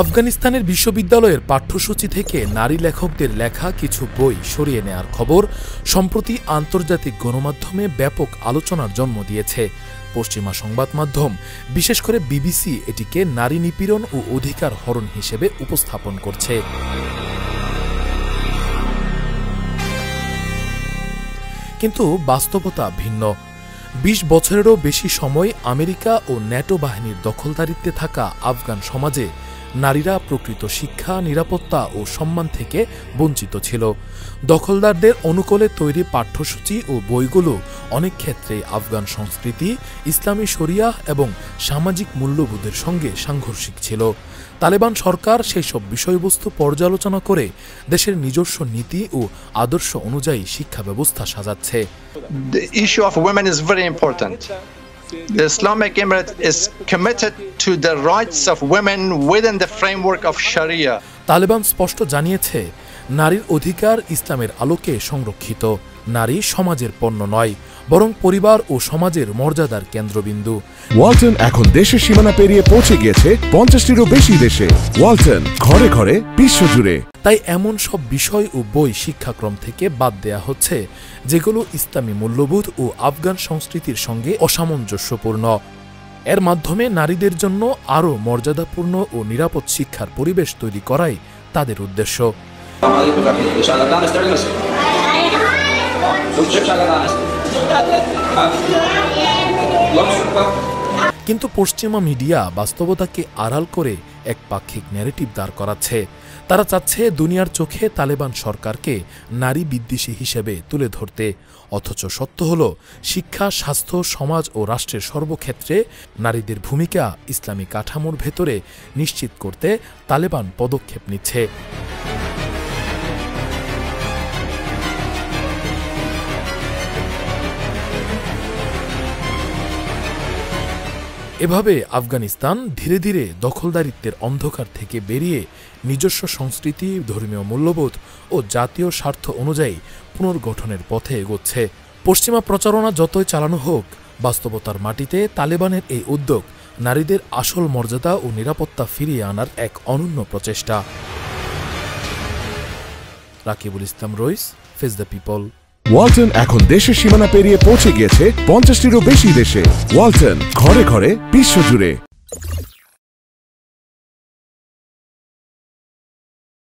আফগানিস্তানের বিশ্ববিদ্যালয়ের পাঠ্যসূচি থেকে নারী লেখকদের লেখা কিছু বই সরিয়ে নেয়ার খবর সম্প্রতি আন্তর্জাতিক গণমাধ্যমে ব্যাপক আলোচনার জন্ম দিয়েছে। পশ্চিমা সংবাদ মাধ্যম, বিশেষ করে বিবিসি, এটিকে নারী নিপীড়ন ও অধিকার হরণ হিসেবে উপস্থাপন করছে। কিন্তু বাস্তবতা ভিন্ন। ২০ বছরেরও বেশি সময় আমেরিকা ও ন্যাটো বাহিনীর দখলদারিত্বে থাকা আফগান সমাজে নারীরা প্রকৃত শিক্ষা, নিরাপত্তা ও সম্মান থেকে বঞ্চিত ছিল। দখলদারদের অনুকূলে তৈরি পাঠ্যসূচি ও বইগুলো অনেক ক্ষেত্রে আফগান সংস্কৃতি, ইসলামী শরিয়াহ এবং সামাজিক মূল্যবোধের সঙ্গে সাংঘর্ষিক ছিল। তালেবান সরকার সেই সব বিষয়বস্তু পর্যালোচনা করে দেশের নিজস্ব নীতি ও আদর্শ অনুযায়ী শিক্ষা ব্যবস্থা সাজাচ্ছে। The issue of women is very important. The Islamic Emirate is committed to the rights of women within the framework of Sharia. Taliban স্পষ্ট জানিয়েছে, নারীর অধিকার ইসলামের আলোকে সংরক্ষিত। নারী সমাজের পণ্য নয়, বরং পরিবার ও সমাজের মর্যাদার কেন্দ্রবিন্দু। ওয়ালটন এখন দেশের সীমানা পেরিয়ে পৌঁছে গিয়েছে ৫০টিরও বেশি দেশে। ওয়ালটন, ঘরে ঘরে, বিশ্বজুড়ে। তাই এমন সব বিষয় ও বই শিক্ষাক্রম থেকে বাদ দেয়া হচ্ছে যেগুলো ইসলামী মূল্যবোধ ও আফগান সংস্কৃতির সঙ্গে অসামঞ্জস্যপূর্ণ। এর মাধ্যমে নারীদের জন্য আরও মর্যাদাপূর্ণ ও নিরাপদ শিক্ষার পরিবেশ তৈরি করাই তাদের উদ্দেশ্য। কিন্তু পশ্চিমা মিডিয়া বাস্তবতাকে আড়াল করে একপাক্ষিক ন্যারেটিভ দাঁড় করাচ্ছে। তারা চাচ্ছে দুনিয়ার চোখে তালেবান সরকারকে নারী বিদ্বেষী হিসেবে তুলে ধরতে। অথচ সত্য হল, শিক্ষা, স্বাস্থ্য, সমাজ ও রাষ্ট্রের সর্বক্ষেত্রে নারীদের ভূমিকা ইসলামী কাঠামোর ভেতরে নিশ্চিত করতে তালেবান পদক্ষেপ নিচ্ছে। এভাবে আফগানিস্তান ধীরে ধীরে দখলদারিত্বের অন্ধকার থেকে বেরিয়ে নিজস্ব সংস্কৃতি, ধর্মীয় মূল্যবোধ ও জাতীয় স্বার্থ অনুযায়ী পুনর্গঠনের পথে এগোচ্ছে। পশ্চিমা প্রচারণা যতই চালানো হোক, বাস্তবতার মাটিতে তালেবানের এই উদ্যোগ নারীদের আসল মর্যাদা ও নিরাপত্তা ফিরিয়ে আনার এক অনন্য প্রচেষ্টা। রাকিবুল ইসলাম রইস, ফেস দ্য পিপল। ওয়ালটন এখন দেশের সীমানা পেরিয়ে পৌঁছে গিয়েছে ৫০টিরও বেশি দেশে। ওয়ালটন, ঘরে ঘরে, বিশ্বজুড়ে।